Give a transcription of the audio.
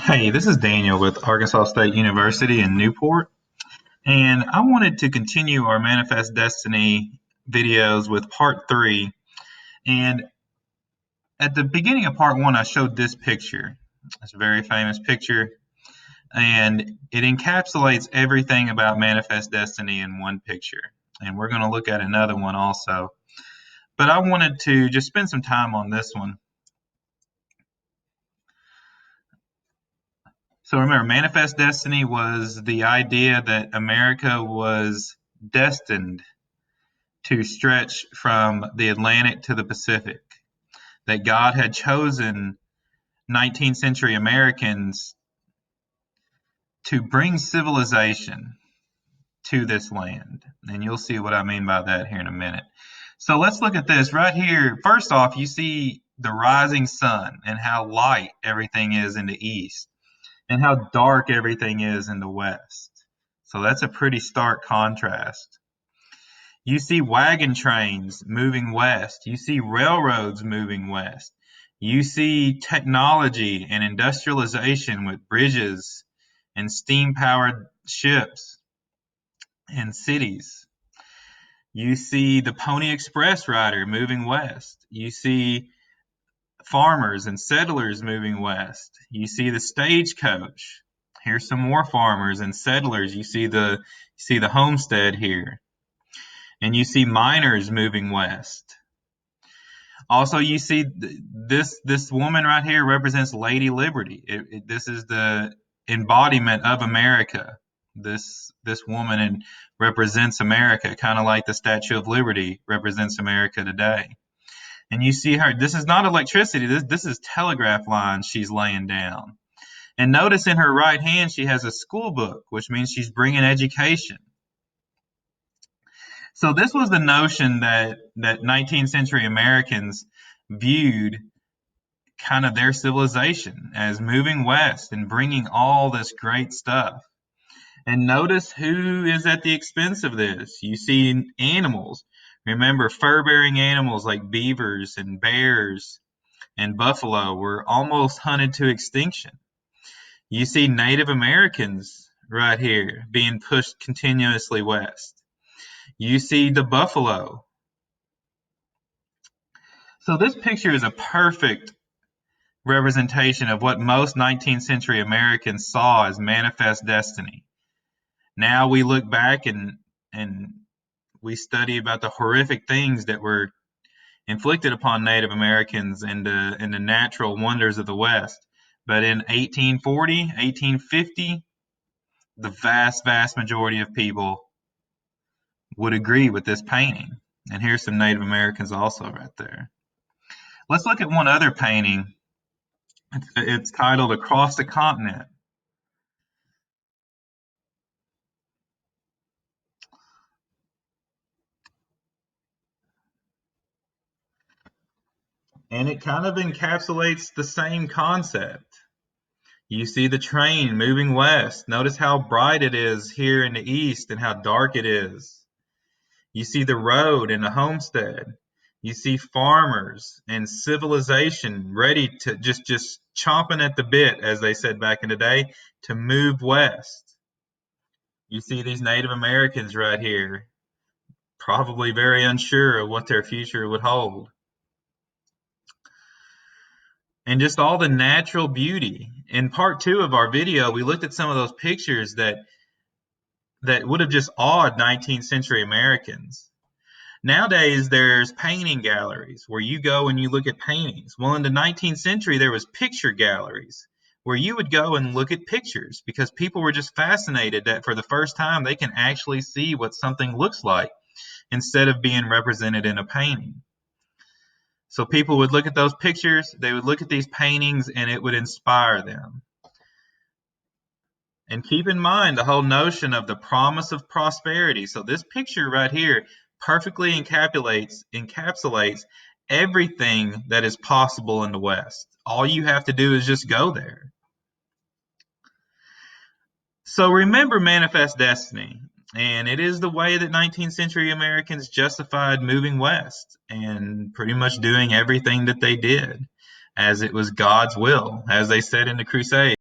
Hey, this is Daniel with Arkansas State University in Newport, and I wanted to continue our Manifest Destiny videos with part 3. And at the beginning of part 1, I showed this picture. It's a very famous picture, and it encapsulates everything about Manifest Destiny in one picture. And we're going to look at another one also. But I wanted to just spend some time on this one. So remember, Manifest Destiny was the idea that America was destined to stretch from the Atlantic to the Pacific, that God had chosen 19th century Americans to bring civilization to this land. And you'll see what I mean by that here in a minute. So let's look at this right here. First off, you see the rising sun and how light everything is in the east and how dark everything is in the west. So that's a pretty stark contrast. You see wagon trains moving west. You see railroads moving west. You see technology and industrialization with bridges and steam-powered ships and cities. You see the Pony Express rider moving west. You see farmers and settlers moving west. You see the stagecoach. Here's some more farmers and settlers. You see the homestead here. And you see miners moving west. Also, you see this woman right here represents Lady Liberty. This is the embodiment of America. This woman represents America, kind of like the Statue of Liberty represents America today. And you see her. This is not electricity. This is telegraph lines she's laying down. And notice in her right hand she has a school book, which means she's bringing education. So this was the notion that 19th century Americans viewed kind of their civilization as moving west and bringing all this great stuff. And notice who is at the expense of this. You see animals. Remember, fur-bearing animals like beavers and bears and buffalo were almost hunted to extinction. You see Native Americans right here being pushed continuously west. You see the buffalo. So this picture is a perfect representation of what most 19th century Americans saw as manifest destiny. Now we look back and we study about the horrific things that were inflicted upon Native Americans and the natural wonders of the West. But in 1840, 1850, the vast majority of people would agree with this painting. And here's some Native Americans also right there. Let's look at one other painting. It's titled Across the Continent. And it kind of encapsulates the same concept. You see the train moving west. Notice how bright it is here in the east and how dark it is. You see the road and the homestead. You see farmers and civilization ready to just chomping at the bit, as they said back in the day, to move west. You see these Native Americans right here, probably very unsure of what their future would hold. And just all the natural beauty. In part 2 of our video, we looked at some of those pictures that would have just awed 19th century Americans. Nowadays, there's painting galleries where you go and you look at paintings. Well, in the 19th century, there was picture galleries where you would go and look at pictures because people were just fascinated that for the first time they can actually see what something looks like instead of being represented in a painting. So people would look at those pictures, they would look at these paintings, and it would inspire them. And keep in mind the whole notion of the promise of prosperity. So this picture right here perfectly encapsulates everything that is possible in the West. All you have to do is just go there. So remember manifest destiny. And it is the way that 19th century Americans justified moving west and pretty much doing everything that they did, as it was God's will, as they said in the Crusades.